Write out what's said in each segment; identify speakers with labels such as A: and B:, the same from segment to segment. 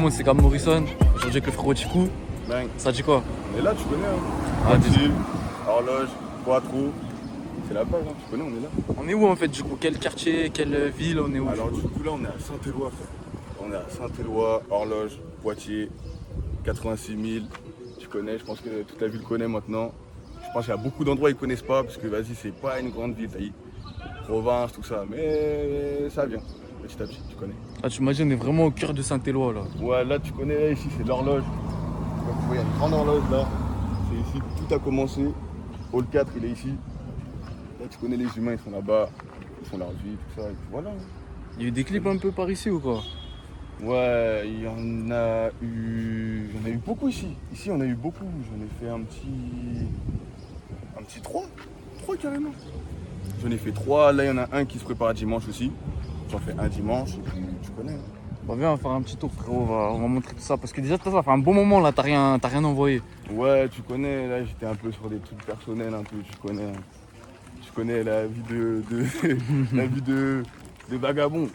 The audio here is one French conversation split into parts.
A: moi c'est Cam Morrison, aujourd'hui avec le frérot Tikou.
B: Bang.
A: Ça dit quoi?
B: On est là, tu connais.
A: Ah,
B: Poitiers, Horloge, Poitrou. C'est la base, hein. Tu connais, on est là.
A: On est où en fait du coup? Quel quartier, quelle ville on est où?
B: Alors, du coup, là, on est à Saint-Éloi, frère. On est à Saint-Éloi, Horloge, Poitiers, 86 000. Tu connais, je pense que toute la ville connaît maintenant. Je pense qu'il y a beaucoup d'endroits ils connaissent pas, parce que vas-y, c'est pas une grande ville, province, tout ça. Mais ça vient, petit à petit, tu connais.
A: Ah, tu m'as dit on est vraiment au cœur de Saint-Éloi là.
B: Ouais, là, tu connais, ici, c'est l'horloge. Comme tu vois, il y a une grande horloge là. C'est ici que tout a commencé. Hall 4, il est ici. Là, tu connais les humains, ils sont là-bas. Ils font leur vie, tout ça. Et puis voilà.
A: Il y a eu des clips un peu par ici ou quoi?
B: Ouais, il y en a eu. Il y en a eu beaucoup ici. Ici, on a eu beaucoup. J'en ai fait un petit 3. 3 carrément. J'en ai fait 3. Là, il y en a un qui se prépare dimanche aussi. J'en fais un dimanche. Et puis, tu connais.
A: Bah viens, on va faire un petit tour frérot, on va montrer tout ça. Parce que déjà ça fait un bon moment là, t'as rien envoyé.
B: Ouais, tu connais. Là, j'étais un peu sur des trucs personnels, un peu. Tu connais la vie la vie de vagabond.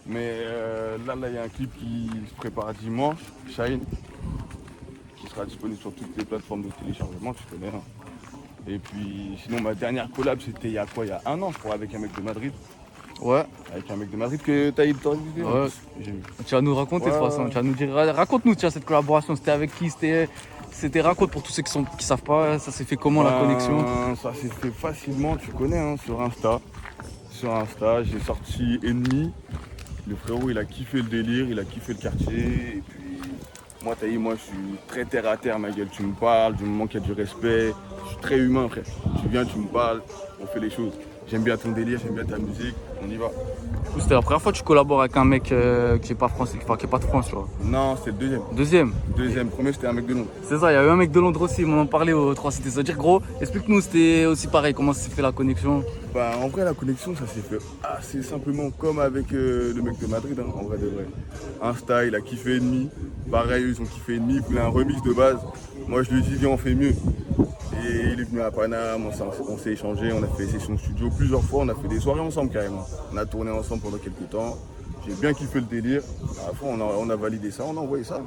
B: Mais là, il y a un clip qui se prépare dimanche, Shine, qui sera disponible sur toutes les plateformes de téléchargement, tu connais. Hein. Et puis, sinon, ma dernière collab, c'était il y a quoi? Il y a un an, je crois, avec un mec de Madrid.
A: Ouais.
B: Avec un mec de Madrid que t'as interviewé.
A: Ouais. Tu vas nous raconter de toute façon. Tu vas nous dire, raconte-nous cette collaboration. C'était avec qui? C'était raconte pour tous ceux qui savent pas. Ça s'est fait comment la connexion?
B: Ça s'est fait facilement, tu connais, hein, sur Insta. Sur Insta, j'ai sorti Ennemi. Le frérot, il a kiffé le délire, il a kiffé le quartier. Et puis, moi, moi, je suis très terre à terre, ma gueule. Tu me parles, du moment qu'il y a du respect. Je suis très humain, frère. Tu viens, tu me parles, on fait les choses. J'aime bien ton délire, j'aime bien ta musique, on y va.
A: C'était la première fois que tu collabores avec un mec qui est pas français, enfin, qui est pas de France, tu vois.
B: Non, c'était le deuxième.
A: Deuxième?
B: Deuxième, premier, c'était un mec de Londres.
A: C'est ça, il y a eu un mec de Londres aussi, ils m'en ont parlé au 3 Cités. C'est-à-dire, gros, explique-nous, c'était aussi pareil, comment s'est fait la connexion?
B: Bah, en vrai, la connexion, ça s'est fait assez simplement comme avec le mec de Madrid, hein, en vrai de vrai. Insta, il a kiffé Ennemi. Pareil, ils ont kiffé Ennemi, il voulait un remix de base. Moi, je lui ai dit, viens, on fait mieux. Et il est venu à Paname, on s'est échangé, on a fait des sessions studio plusieurs fois, on a fait des soirées ensemble carrément. On a tourné ensemble pendant quelques temps. J'ai bien kiffé le délire. À la fois, on a validé ça, on a envoyé ça.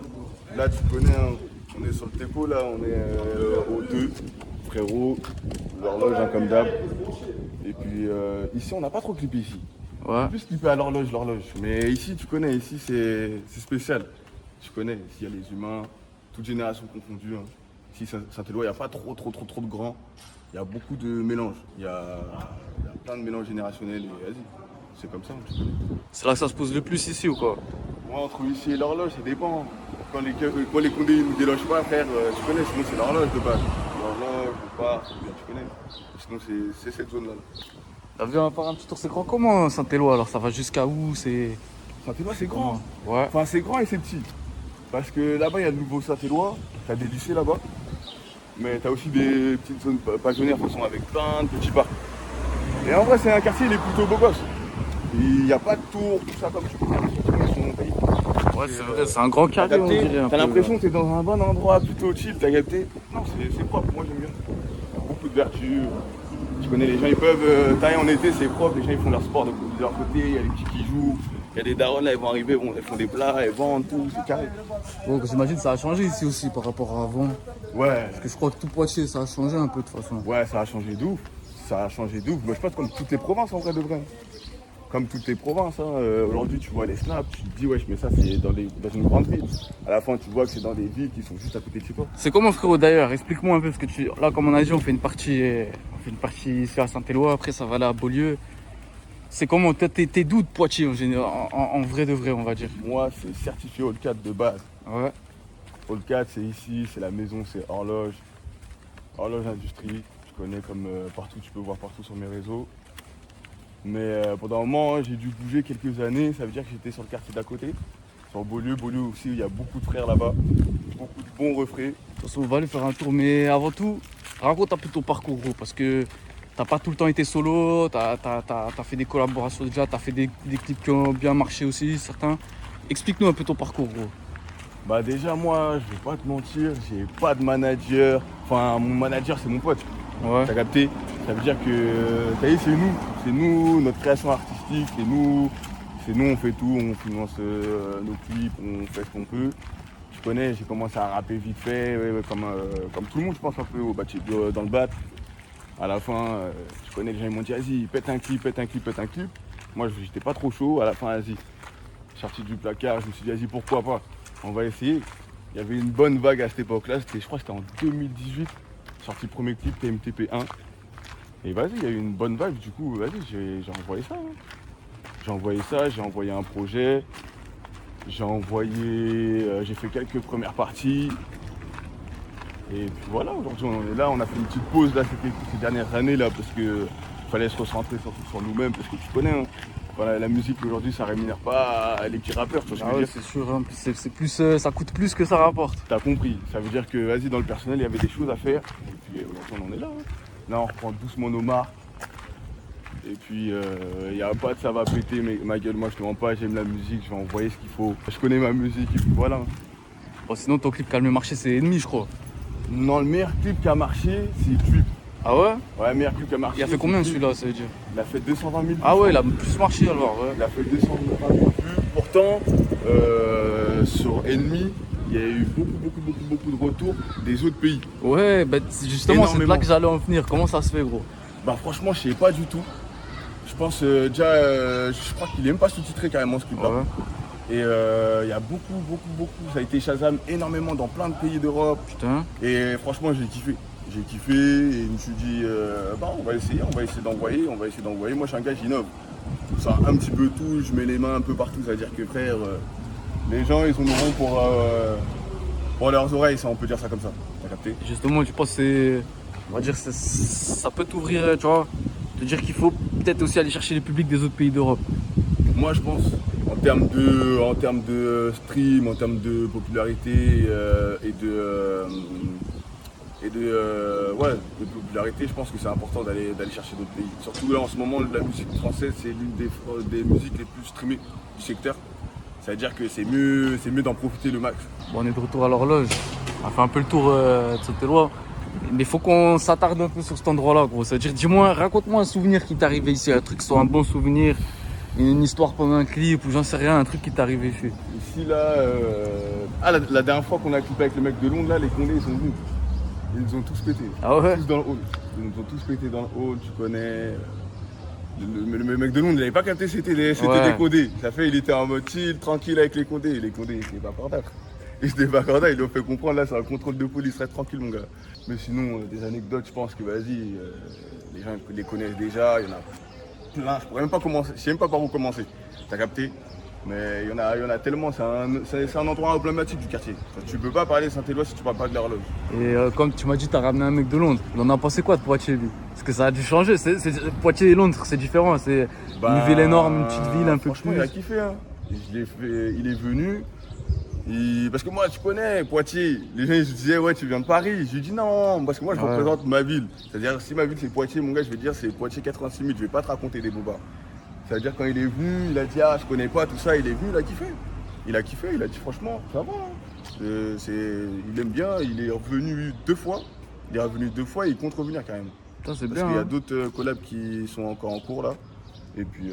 B: Là, tu connais, hein, on est sur le Tepo, là, on est au 2, frérot, l'horloge, hein, comme d'hab. Et puis ici, on n'a pas trop clippé ici.
A: Ouais.
B: On a plus clippé à l'horloge. Mais ici, tu connais, ici, c'est spécial. Tu connais, ici, il y a les humains, toutes générations confondues. Hein. Ici, Saint-Éloi, il n'y a pas trop de grands. Il y a beaucoup de mélanges. Il y a plein de mélanges générationnels. Et vas-y, c'est comme ça, tu connais.
A: C'est là que ça se pose le plus ici ou quoi?
B: Moi, entre ici et l'horloge, ça dépend. Quand les condés ne nous délogent pas, frère, tu connais, sinon c'est l'horloge de base. L'horloge, le parc, tu connais. Sinon, c'est cette zone-là.
A: T'as vu, on va faire un petit tour. C'est grand comment Saint-Éloi? Alors ça va jusqu'à où?
B: Saint-Éloi, c'est grand.
A: Ouais.
B: Enfin, c'est grand et c'est petit. Parce que là-bas, il y a le nouveau Saint-Éloi. T'as des lycées là-bas. Mais t'as aussi des petites zones pavillonnaires, de toute façon, avec plein de petits parcs. Et en vrai, c'est un quartier, il est plutôt beau gosse. Il n'y a pas de tours, tout ça comme tu peux.
A: Ouais, c'est vrai, c'est un grand carré, on dirait.
B: T'as l'impression que t'es dans un bon endroit, plutôt chill, t'as capté? Non, c'est propre, moi j'aime bien. Il y a beaucoup de vertu. Tu connais, les gens, ils peuvent tailler en été, c'est propre, les gens ils font leur sport de leur côté, il y a les petits qui jouent. Il y a des darons là, ils vont arriver, bon, ils font des plats, ils vendent tout, c'est carré.
A: Bon, j'imagine que ça a changé ici aussi par rapport à avant.
B: Ouais.
A: Parce que je crois que tout Poitiers, ça a changé un peu de toute façon.
B: Ouais, ça a changé d'ouf. Ça a changé d'ouf. Moi, je pense comme toutes les provinces en vrai de vrai. Comme toutes les provinces. Hein. Aujourd'hui, tu vois les snaps, tu te dis, wesh, mais ça, c'est dans une grande ville. À la fin, tu vois que c'est dans des villes qui sont juste à côté de chez toi.
A: C'est comment, frérot, d'ailleurs? Explique-moi un peu, parce que là, comme on a dit, on fait une partie ici à Saint-Éloi, après ça va aller à Beaulieu. C'est comment? T'es d'où de Poitiers en général, en vrai de vrai, on va dire?
B: Moi, c'est certifié Hall 4 de base.
A: Ouais.
B: Hall 4, c'est ici, c'est la maison, c'est Horloge. Horloge Industrie, tu connais comme partout, tu peux voir partout sur mes réseaux. Mais pendant un moment, j'ai dû bouger quelques années, ça veut dire que j'étais sur le quartier d'à côté. Sur Beaulieu aussi, il y a beaucoup de frères là-bas, beaucoup de bons refrains.
A: De toute façon, on va aller faire un tour, mais avant tout, raconte un peu ton parcours, gros, parce que t'as pas tout le temps été solo, t'as fait des collaborations déjà, t'as fait des clips qui ont bien marché aussi, certains. Explique-nous un peu ton parcours, gros.
B: Bah déjà, moi, je vais pas te mentir, j'ai pas de manager. Enfin, mon manager, c'est mon pote.
A: Ouais.
B: T'as capté? Ça veut dire que, c'est nous, notre création artistique, C'est nous, on fait tout, on finance nos clips, on fait ce qu'on peut. Tu connais, j'ai commencé à rapper vite fait, comme tout le monde, je pense, un peu dans le bat. À la fin, tu connais, les gens ils m'ont dit, vas-y, pète un clip, pète un clip, pète un clip. Moi, j'étais pas trop chaud. À la fin, vas-y, sorti du placard, je me suis dit, vas-y, pourquoi pas, on va essayer. Il y avait une bonne vague à cette époque-là, je crois que c'était en 2018, sorti le premier clip TMTP1. Et vas-y, il y a eu une bonne vague, du coup, vas-y, j'ai envoyé ça. J'ai envoyé ça, j'ai envoyé un projet, j'ai fait quelques premières parties. Et puis voilà, aujourd'hui on en est là, on a fait une petite pause là ces dernières années là parce que fallait se recentrer surtout sur nous-mêmes parce que tu connais, hein, voilà, la musique aujourd'hui ça rémunère pas les petits rappeurs, tu vois ce que je veux dire.
A: C'est sûr, hein. C'est plus, ça coûte plus que ça rapporte.
B: T'as compris, ça veut dire que vas-y dans le personnel il y avait des choses à faire. Et puis aujourd'hui on en est là. Hein. Là on reprend doucement nos marques. Et puis il n'y a pas de ça va péter mais ma gueule, moi je te mens pas, j'aime la musique, je vais envoyer ce qu'il faut. Je connais ma musique et puis voilà.
A: Bon, sinon ton clip qui a le marché c'est Ennemi je crois.
B: Non, le meilleur clip qui a marché, c'est Trip.
A: Ah ouais?
B: Ouais, le meilleur clip qui a marché.
A: Il a fait combien celui-là, ça veut dire?
B: Il a fait 220 000 vues.
A: Ah ouais, il a plus marché alors, ouais.
B: Il a fait 220 000 vues. Pourtant, sur Ennemi, il y a eu beaucoup de retours des autres pays.
A: Ouais, bah justement, c'est là que j'allais en venir. Comment ça se fait, gros?
B: Bah franchement, je sais pas du tout. Je pense déjà, je crois qu'il est même pas sous-titré carrément ce clip-là.
A: Ouais.
B: Et il y a beaucoup, ça a été Shazam énormément dans plein de pays d'Europe.
A: Putain.
B: Et franchement, j'ai kiffé. J'ai kiffé et je me suis dit, on va essayer d'envoyer, Moi, je suis un gars, j'innove. Ça un petit peu tout, je mets les mains un peu partout. C'est-à-dire que, frère, les gens, ils en auront pour leurs oreilles, ça, on peut dire ça comme ça. T'as capté?
A: Justement, tu penses que on va dire, ça peut t'ouvrir, tu vois, te dire qu'il faut peut-être aussi aller chercher les publics des autres pays d'Europe.
B: Moi, je pense, en termes de stream, en termes de popularité de popularité, je pense que c'est important d'aller chercher d'autres pays. Surtout là, en ce moment, la musique française, c'est l'une des musiques les plus streamées du secteur. C'est-à-dire que c'est mieux d'en profiter le max.
A: Bon, on est de retour à l'horloge. On a fait un peu le tour de Saint-Éloi. Mais il faut qu'on s'attarde un peu sur cet endroit-là, gros. C'est-à-dire, dis-moi, raconte-moi un souvenir qui t'est arrivé ici, un truc qui soit un bon souvenir, une histoire pendant un clip ou j'en sais rien, un truc qui t'est arrivé ici.
B: Ici, là, la dernière fois qu'on a clippé avec le mec de Londres, là, les Condés, ils sont venus. Ils ont tous pété.
A: Ah ouais?
B: Tous dans le hall. Ils nous ont tous pété dans le hall, tu connais. Le mec de Londres, il n'avait pas capté, c'était des Condés. Ça fait, il était en mode chill, tranquille avec les Condés. Les Condés, ils étaient pas cordaires. Ils étaient pas cordaires, ils lui ont fait comprendre, là, c'est un contrôle de police, reste tranquille, mon gars. Mais sinon, des anecdotes, je pense que vas-y, les gens les connaissent déjà, il y en a plein. Je pourrais même pas commencer, je sais même pas par où commencer. T'as capté? Mais il y en a tellement, c'est un endroit emblématique du quartier. Tu peux pas parler de Saint-Éloi si tu parles pas de l'horloge.
A: Et comme tu m'as dit, t'as ramené un mec de Londres. Il en a pensé quoi de Poitiers, lui? Parce que ça a dû changer. Poitiers et Londres, c'est différent. C'est une ville énorme, une petite ville un peu
B: franchement,
A: plus.
B: il a kiffé. Hein. Il est venu. Parce que moi, tu connais Poitiers. Les gens ils se disaient, ouais, tu viens de Paris. Je lui dis non, parce que moi, je représente ma ville. C'est-à-dire, si ma ville c'est Poitiers, mon gars, je vais dire c'est Poitiers 86 000. Je vais pas te raconter des bobards. C'est-à-dire quand il est venu, il a dit je connais pas tout ça, il est venu, il a kiffé. Il a kiffé, il a dit franchement, ça va. Hein. Il aime bien, il est revenu 2 fois. Il est revenu 2 fois et il compte revenir carrément.
A: Putain, c'est bien.
B: Parce qu'il y a
A: hein.
B: d'autres collabs qui sont encore en cours là. Et puis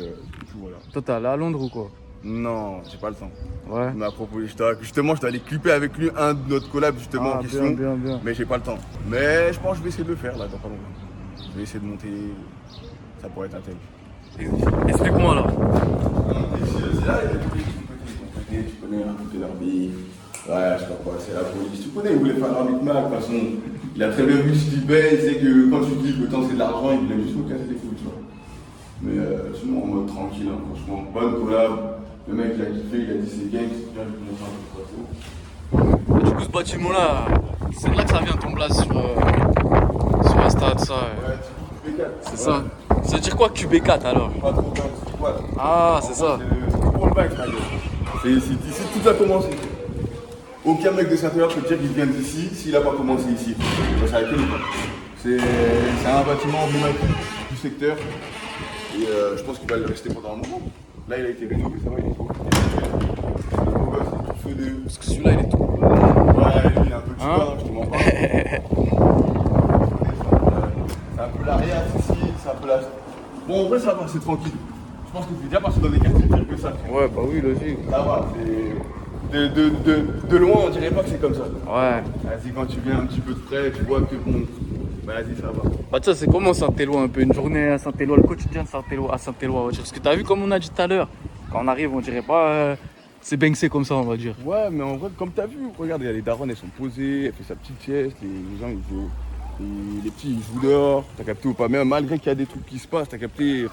B: voilà.
A: Toi, t'es allé à Londres ou quoi?
B: Non, j'ai pas le temps.
A: Ouais.
B: Il m'a proposé, justement, je dois aller clipper avec lui un de notre collab justement en question.
A: Bien.
B: Mais j'ai pas le temps. Mais je pense que je vais essayer de le faire là dans pas longtemps. Je vais essayer de monter. Ça pourrait être un tel.
A: Explique-moi là.
B: C'est là, tu connais un peu leur vie. Ouais, je sais pas quoi, c'est la police. Tu connais, il voulait faire un micmac, de toute façon. Il a très bien vu ce qu'il paye, il sait que quand tu dis que le temps c'est de l'argent, il voulait juste me casser les couilles, tu vois. Mais sinon, en mode tranquille, hein, franchement, bonne collab. Le mec, il a kiffé, il a dit c'est gang, c'est bien, je vais montrer un peu quoi.
A: Du coup, ce bâtiment-là, c'est là que ça vient ton blaze sur Insta, tout ça.
B: Ouais, QB4.
A: C'est ça. Ça veut dire quoi QB4 alors?
B: Pas trop bien, c'est quoi là?
A: Ah, c'est ça.
B: C'est pour le bac, ma gueule. C'est ici que tout a commencé. Aucun mec de Saint-Éloi peut dire qu'il vient d'ici s'il n'a pas commencé ici. Ça s'arrête que nous. C'est un bâtiment emblématique du secteur. Et je pense qu'il va le rester pendant un moment. Là, il a été rénové, ça va, il est beau.
A: Parce que celui-là, il est tout.
B: Ouais, lui, il est un peu tueur, je te mens pas. C'est un peu l'arrière ici, c'est un peu la. Bon, en vrai, ça va, c'est tranquille. Je pense que t'es déjà passé dans des quartiers pires que ça.
A: Ouais, bah oui, logique.
B: Ça va, de loin, on dirait pas que c'est comme ça.
A: Ouais.
B: Vas-y, quand tu viens un petit peu de près, tu vois que bon, bah, vas-y, ça va.
A: Bah, tu sais, c'est comment Saint-Éloi un peu, une journée à Saint-Éloi, le quotidien de Saint-Éloi à Saint-Éloi, on va dire. Parce que t'as vu comme on a dit tout à l'heure, quand on arrive, on dirait pas c'est Banksy comme ça, on va dire.
B: Ouais, mais en vrai, comme t'as vu, regarde, il y a les darons, elles sont posées, elle fait sa petite sieste, les gens, ils jouent, les petits, ils jouent dehors, t'as capté ou pas? Même malgré qu'il y a des trucs qui se passent, t'as capté,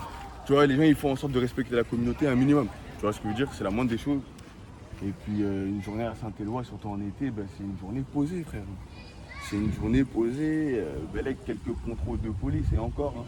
B: tu vois, les gens, ils font en sorte de respecter la communauté un minimum. Tu vois ce que je veux dire? C'est la moindre des choses. Et puis, une journée à Saint-Éloi, surtout en été, ben, c'est une journée posée, frère. C'est une journée posée, avec quelques contrôles de police, et encore, hein.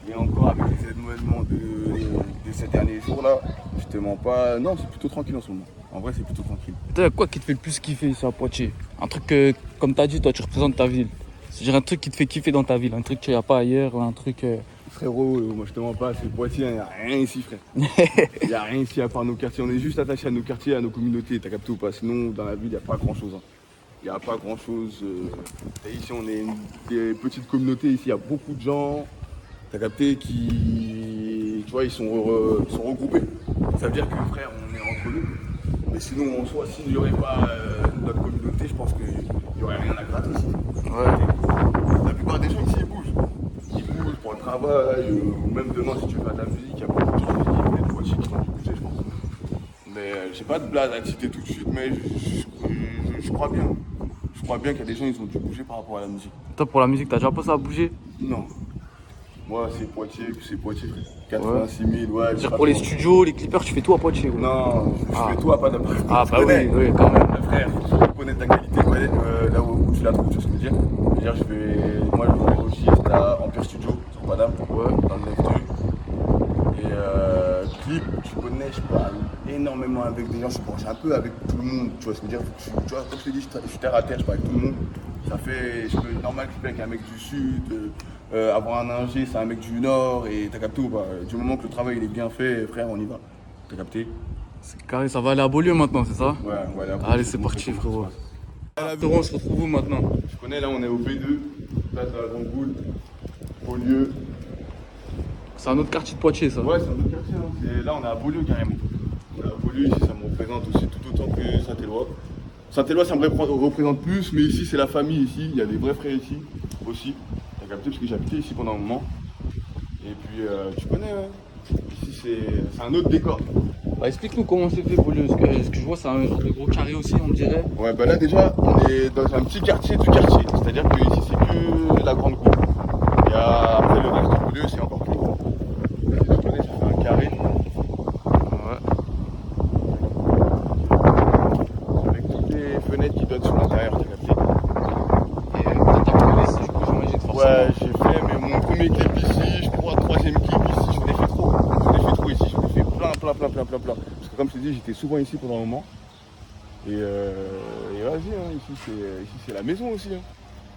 B: Et encore avec les événements de ces derniers jours-là, je te mens pas. Non, c'est plutôt tranquille en ce moment. En vrai, c'est plutôt tranquille.
A: Toi, quoi qui te fait le plus kiffer ici à Poitiers? Un truc que, comme t'as dit, toi, tu représentes ta ville. C'est-à-dire un truc qui te fait kiffer dans ta ville, un truc qu'il n'y a pas ailleurs, un truc.
B: Frérot, moi je te mens pas, c'est Poitiers, il n'y a rien ici, frère. Il n'y a rien ici à part nos quartiers. On est juste attaché à nos quartiers, à nos communautés, t'as capté ou pas? Sinon, dans la ville, il n'y a pas grand-chose. Hein. Il n'y a pas grand-chose. Ici, on est des petites communautés, ici, il y a beaucoup de gens. T'as capté qui, tu vois, ils sont regroupés. Ça veut dire que frère, on est entre nous. Mais sinon, en soi, s'il n'y aurait pas notre communauté, je pense qu'il n'y aurait rien à gratter ici.
A: Ouais.
B: La plupart des gens ici, ils bougent. Ils bougent pour le travail, ou même demain, si tu veux faire de la musique, il y a beaucoup de gens qui viennent de Poitiers qui vont bouger, je pense. Mais j'ai pas de blague à citer tout de suite, mais je crois bien. Je crois bien qu'il y a des gens, ils ont dû bouger par rapport à la musique.
A: Toi, pour la musique, t'as déjà pensé à bouger?
B: Non. Moi, c'est Poitiers, frère. 86 000, ouais.
A: C'est-à-dire pour les studios, les clippers, tu fais tout à Poitiers, ouais.
B: Non, je fais tout à pas d'après.
A: Ah, bah oui, oui, quand même.
B: Frère, tu connais ta qualité, là où tu la trouves, tu vois ce que je veux dire? C'est-à-dire, moi, je vais enregistre à Empire Studio, sur Madame, dans le 9-2. Et clip, tu connais, je parle énormément avec des gens, je branche un peu avec tout le monde, tu vois ce que je veux dire? Tu vois, comme je te dis, je suis terre à terre, je parle avec tout le monde. Ça fait, je peux normal clipper avec un mec du sud, avoir un ingé, c'est un mec du nord, et t'as capté ou pas? Du moment que le travail il est bien fait, frère, on y va. T'as capté?
A: C'est carré, ça va aller à Beaulieu maintenant, c'est ça?
B: Ouais, là,
A: Allez, c'est parti, frérot. On se retrouve où maintenant?
B: Tu connais, là, on est au B2, place de la Grande Goule, Beaulieu.
A: C'est un autre quartier de Poitiers, ça?
B: Ouais, c'est un autre quartier, hein. Là, on est à Beaulieu carrément. On est à Beaulieu, ici, ça me représente aussi tout autant que Saint-Éloi. Saint-Éloi, ça me représente plus, mais ici, c'est la famille, ici. Il y a des vrais frères ici, aussi. T'as capté, parce que j'habitais ici pendant un moment. Et puis, tu connais, hein. Ici, c'est un autre décor.
A: Bah, explique-nous comment c'est fait Beaulieu. Ce que je vois, c'est un genre de gros carré aussi, on dirait.
B: Ouais, bah là, déjà, on est dans un petit quartier du quartier. C'est-à-dire que ici, c'est que la Grande Cour. Il y a, après, le reste de Beaulieu, c'est encore plus grand. Là, tu connais, ça fait un carré.
A: Ouais.
B: Avec toutes les fenêtres qui donnent sur l'intérieur, t'as capté.
A: Et t'as commencé ici, du coup, j'imagine, forcément.
B: Ouais, j'ai fait mais mon premier clip ici, je crois, troisième clip ici, j'en ai fait trop. J'en ai fait trop ici, j'en ai fait plein. Parce que comme je te dis, j'étais souvent ici pendant un moment. Et vas-y, hein, ici c'est la maison aussi. Hein.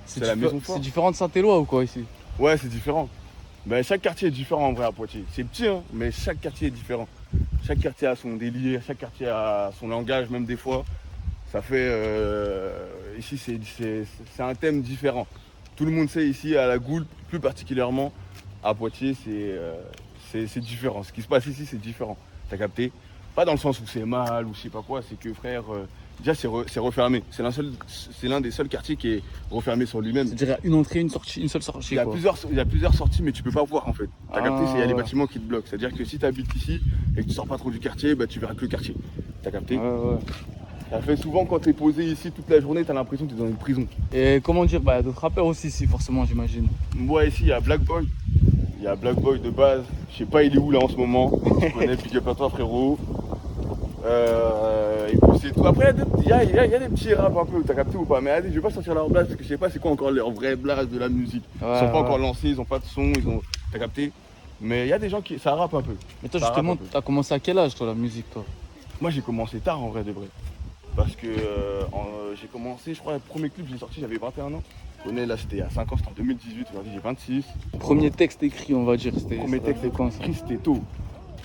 B: C'est la maison forte.
A: C'est différent de Saint-Éloi ou quoi ici?
B: Ouais, c'est différent. Ben, chaque quartier est différent en vrai à Poitiers. C'est petit, hein, mais chaque quartier est différent. Chaque quartier a son délire, chaque quartier a son langage, même des fois. Ça fait. Ici, c'est un thème différent. Tout le monde sait ici, à la Goule, plus particulièrement à Poitiers, c'est différent. Ce qui se passe ici, c'est différent. T'as capté? Pas dans le sens où c'est mal ou je sais pas quoi, c'est que frère, déjà c'est refermé. C'est l'un des seuls quartiers qui est refermé sur lui-même.
A: C'est-à-dire une entrée, une sortie, une seule sortie.
B: Il y a plusieurs sorties, mais tu peux pas voir en fait. T'as capté? Il y a les bâtiments qui te bloquent. C'est-à-dire que si tu habites ici et que tu sors pas trop du quartier, bah, tu verras que le quartier. T'as capté?
A: Ouais.
B: Ça fait souvent quand tu es posé ici toute la journée, tu as l'impression que tu es dans une prison.
A: Et comment dire, bah, il y a d'autres rappeurs aussi ici, forcément, j'imagine.
B: Moi ici, il y a Black Boy. Il y a Black Boy de base. Je sais pas, il est où là en ce moment. Tu connais, big up à toi, frérot. Et puis c'est tout. Après, il y a des petits raps un peu, t'as capté ou pas? Mais allez, je vais pas sortir leur blase parce que je sais pas c'est quoi encore leur vraie blase de la musique. Ils sont pas encore lancés, ils ont pas de son, t'as capté? Mais il y a des gens qui. Ça rappe un peu.
A: Mais toi, justement, t'as commencé à quel âge, toi, la musique, toi?
B: Moi, j'ai commencé tard en vrai de vrai. Parce que j'ai commencé, je crois, le premier clip que j'ai sorti, j'avais 21 ans. Je connais, là, c'était à 5 ans, c'était en 2018, aujourd'hui j'ai 26.
A: Premier texte écrit, on va dire, c'était.
B: Premier texte écrit, c'était tôt.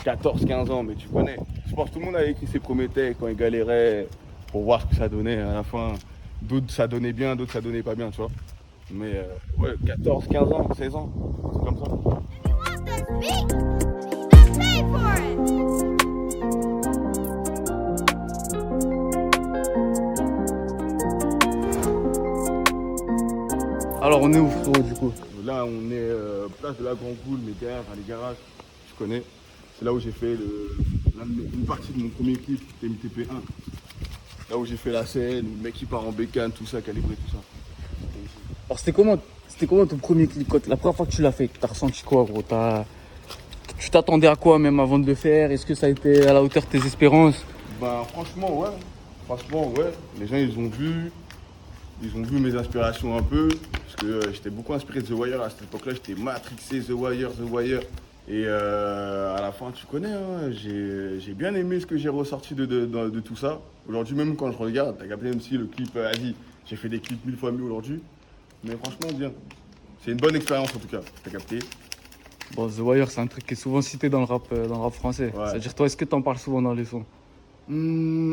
B: 14-15 ans, mais tu connais. Je pense que tout le monde avait écrit ses premiers textes quand il galérait pour voir ce que ça donnait. À la fin, d'autres ça donnait bien, d'autres ça donnait pas bien, tu vois. Mais ouais, 14, 15 ans, 16 ans, c'est comme ça.
A: Alors on est où frérot du coup?
B: Là, on est place de la Grande Cool, mais derrière, les garages, je connais. C'est là où j'ai fait une partie de mon premier clip, MTP1. Là où j'ai fait la scène, où le mec qui part en bécane, tout ça, calibré, tout ça.
A: Alors c'était comment ton premier clip? La première fois que tu l'as fait, t'as ressenti quoi gros? Tu t'attendais à quoi même avant de le faire? Est-ce que ça a été à la hauteur de tes espérances?
B: Bah franchement, ouais. Franchement, ouais. Les gens, ils ont vu mes inspirations un peu. Parce que j'étais beaucoup inspiré de The Wire à cette époque-là. J'étais matrixé, The Wire. Et à la fin, tu connais, hein, j'ai bien aimé ce que j'ai ressorti de tout ça. Aujourd'hui, même quand je regarde, t'as capté, même si le clip, vas-y, j'ai fait des clips 1000 fois mieux aujourd'hui. Mais franchement, bien. C'est une bonne expérience en tout cas, t'as capté.
A: Bon, The Wire, c'est un truc qui est souvent cité dans le rap français.
B: Ouais.
A: C'est-à-dire, toi, est-ce que t'en parles souvent dans les sons?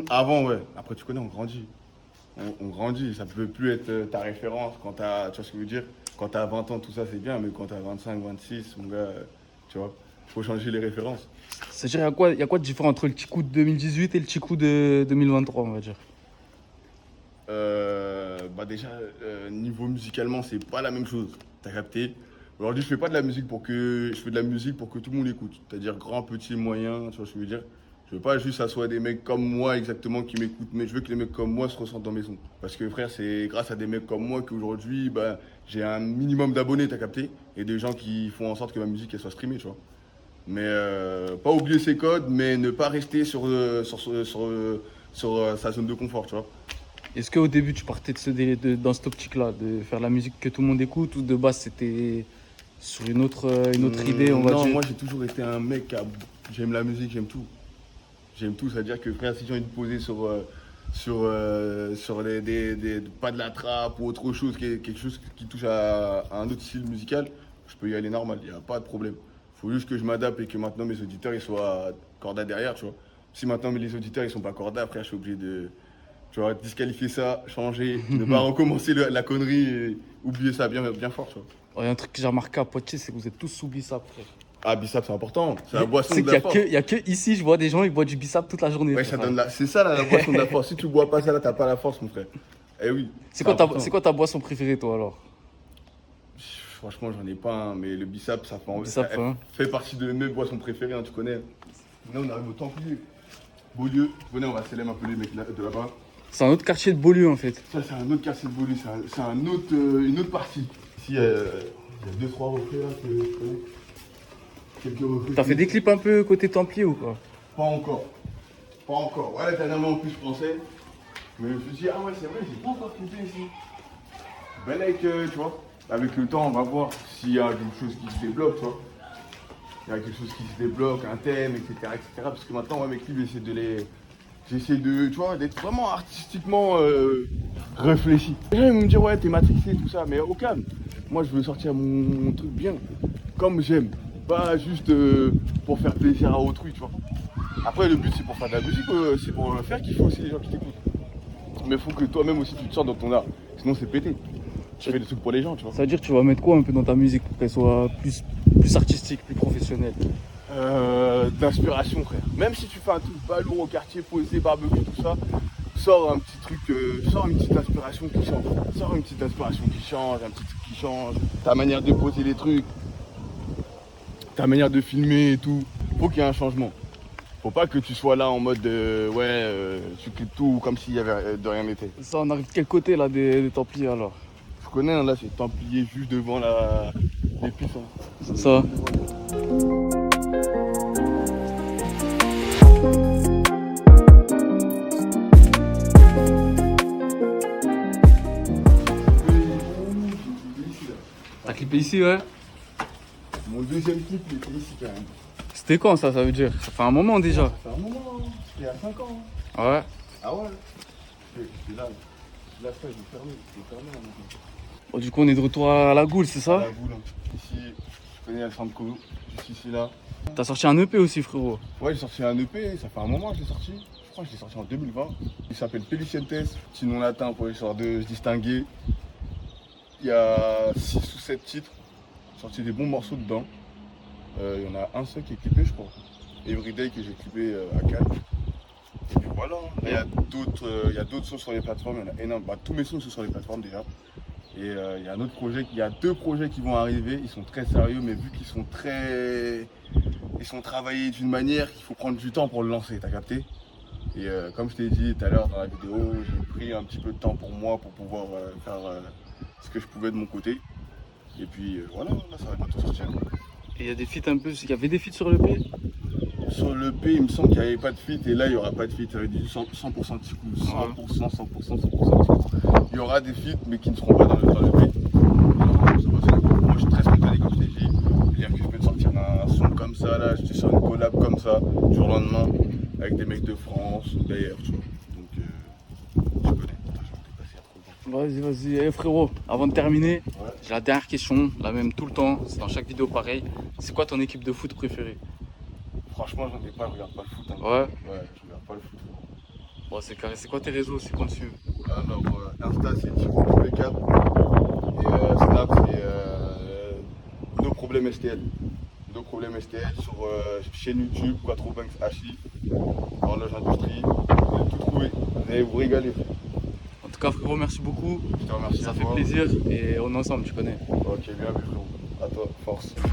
B: Avant, ouais. Après, tu connais, on grandit. On grandit. Ça ne peut plus être ta référence quand t'as, tu vois ce que je veux dire? Quand t'as 20 ans, tout ça, c'est bien. Mais quand t'as 25, 26, mon gars, tu vois, il faut changer les références.
A: C'est-à-dire, il y a quoi de différent entre le Tikou de 2018 et le Tikou de 2023, on va dire?
B: Bah déjà, niveau musicalement, c'est pas la même chose. T'as capté? Aujourd'hui, je fais pas de la musique je fais de la musique pour que tout le monde écoute. C'est-à-dire grand, petit, moyen, tu vois ce que je veux dire? Je veux pas juste que ça soit des mecs comme moi exactement qui m'écoutent, mais je veux que les mecs comme moi se ressentent dans mes sons. Parce que frère, c'est grâce à des mecs comme moi qu'aujourd'hui, bah, j'ai un minimum d'abonnés, t'as capté? Et des gens qui font en sorte que ma musique elle soit streamée, tu vois. Mais pas oublier ses codes, mais ne pas rester sur sa zone de confort, tu vois.
A: Est-ce qu'au début, tu partais dans cette optique-là, de faire la musique que tout le monde écoute, ou de base, c'était sur une autre idée, on va
B: Non,
A: dire?
B: moi j'ai toujours été un mec j'aime la musique, j'aime tout. J'aime tout, c'est-à-dire que frère, si j'ai envie de poser sur pas de la trappe ou autre chose, quelque chose qui touche à un autre style musical, je peux y aller normal, il n'y a pas de problème. Il faut juste que je m'adapte et que maintenant mes auditeurs ils soient corda derrière, tu vois. Si maintenant les auditeurs ils sont pas corda, après je suis obligé de, tu vois, disqualifier ça, changer, ne pas recommencer la connerie et oublier ça bien, bien fort, tu vois.
A: Il y a un truc que j'ai remarqué à Poitiers, c'est que vous êtes tous sous Bissap, frère.
B: Ah, Bissap, c'est important. C'est la boisson
A: C'est
B: de
A: qu'il y
B: la
A: a
B: force.
A: que, il y a que ici, je vois des gens, ils boivent du Bissap toute la journée.
B: Ouais,
A: frère.
B: c'est ça la boisson de la force. Si tu bois pas ça, là, t'as pas la force, mon frère. Eh oui.
A: C'est quoi
B: important.
A: ta boisson préférée, toi, alors?
B: Franchement, j'en ai pas un, mais le Bissap,
A: Bissap, hein.
B: fait partie de mes boissons préférées, hein, tu connais. Là, on arrive au Templier. Beaulieu, venez, on va célébrer un peu les mecs de là-bas.
A: C'est un autre quartier de Beaulieu, en fait.
B: Ça, c'est un autre quartier de Beaulieu, c'est une autre partie. Ici, il y a 2-3 reflets là que je connais. Quelques reflets.
A: T'as fait des clips un peu côté Templier ou quoi?
B: Pas encore. Pas encore. Ouais, dernièrement en plus je pensais. Mais je me suis dit, ah ouais, c'est vrai, j'ai pas encore clippé ici. Ben avec, tu vois, avec le temps, on va voir s'il y a quelque chose qui se débloque, tu vois. Il y a quelque chose qui se débloque, un thème, etc. Parce que maintenant, ouais, mes clips, j'essaie de, tu vois, d'être vraiment artistiquement réfléchi. Les gens ils vont me dire, ouais, t'es matrixé, tout ça, mais au calme. Moi, je veux sortir mon truc bien, comme j'aime. Pas juste pour faire plaisir à autrui, tu vois. Après, le but, c'est pour faire de la musique, c'est pour faire kiffer aussi les gens qui t'écoutent. Mais il faut que toi-même aussi, tu te sortes dans ton art. Sinon, c'est pété. Tu fais des trucs pour les gens, tu vois.
A: Ça veut dire que tu vas mettre quoi un peu dans ta musique pour qu'elle soit plus artistique, plus professionnelle?
B: D'inspiration, frère. Même si tu fais un truc pas lourd au quartier, posé, barbecue, tout ça, sors un petit truc, sors une petite inspiration qui change. Sors une petite inspiration qui change, un petit truc qui change. Ta manière de poser les trucs, ta manière de filmer et tout. Faut qu'il y ait un changement. Faut pas que tu sois là en mode tu clips tout comme s'il y avait de rien n'était.
A: Ça, on arrive de quel côté là des Templiers alors?
B: Je connais, hein, là c'est Templier juste devant l'épice. Hein.
A: C'est ça. T'as clippé ici, ouais?
B: Mon deuxième clip il était ici quand même.
A: C'était quand ça veut dire? Ça fait un moment déjà.
B: Ça fait un moment, hein. C'était il y a 5 ans. Hein.
A: Ouais.
B: Ah ouais. J'étais là. Là, ça, j'ai fermé là maintenant.
A: Bon, du coup, on est de retour à la Goule, c'est ça?
B: La boule. Hein. Ici, je connais le centre Colo. Juste ici, là.
A: T'as sorti un EP aussi, frérot.
B: Ouais, j'ai sorti un EP. Ça fait un moment que je l'ai sorti. Je crois que je l'ai sorti en 2020. Il s'appelle Pelicientes. Petit nom latin pour histoire de se distinguer. Il y a 6 ou 7 titres. J'ai sorti des bons morceaux dedans. Il y en a un seul qui est clippé, je crois. Everyday que j'ai clippé à Cannes. Et puis voilà. Là, il y a d'autres sons sur les plateformes. Il y en a énormément. Bah, tous mes sons sont sur les plateformes déjà. Et il y a un autre projet, il y a 2 projets qui vont arriver, ils sont très sérieux, mais vu qu'ils sont ils sont travaillés d'une manière qu'il faut prendre du temps pour le lancer, t'as capté? Et comme je t'ai dit tout à l'heure dans la vidéo, j'ai pris un petit peu de temps pour moi pour pouvoir faire ce que je pouvais de mon côté. Et puis voilà, là ça va bientôt sortir.
A: Et il y a des feats un peu, il y avait des feats sur le P?
B: Sur le P, il me semble qu'il n'y avait pas de feat et là il n'y aura pas de feat, ça va être du 100% de Tikou, 100%, 100%, 100% de Tikou. Il y aura des feats mais qui ne seront pas dans le P. Moi je suis très spontané comme je t'ai dit, c'est-à-dire que je peux te sortir un son comme ça, là, je te sors une collab comme ça, du jour au lendemain, avec des mecs de France, d'ailleurs, tu vois. Donc tu connais. Attends, je vais te passer un trop
A: Vas-y, vas-y. Eh, frérot, avant de terminer,
B: bon. Ouais.
A: j'ai la dernière question, la même tout le temps, c'est dans chaque vidéo pareil. C'est quoi ton équipe de foot préférée?
B: Franchement, j'en ai pas, je regarde pas le foot. Hein.
A: Ouais.
B: Ouais, je regarde pas le foot.
A: Bon, c'est carré. C'est quoi tes réseaux? C'est quoi dessus?
B: Alors, Insta, c'est Tikou W4. Et Snap, c'est No Problem STL. No Problem STL sur chaîne YouTube, Quattro Banks HI, Horloge Industrie. Vous allez tout trouver. Vous allez vous régaler.
A: En tout cas, frérot, merci beaucoup.
B: Je te remercie.
A: Ça
B: à
A: fait
B: toi.
A: plaisir et on est ensemble, tu connais.
B: Ok, bien vu, frérot. À toi, force.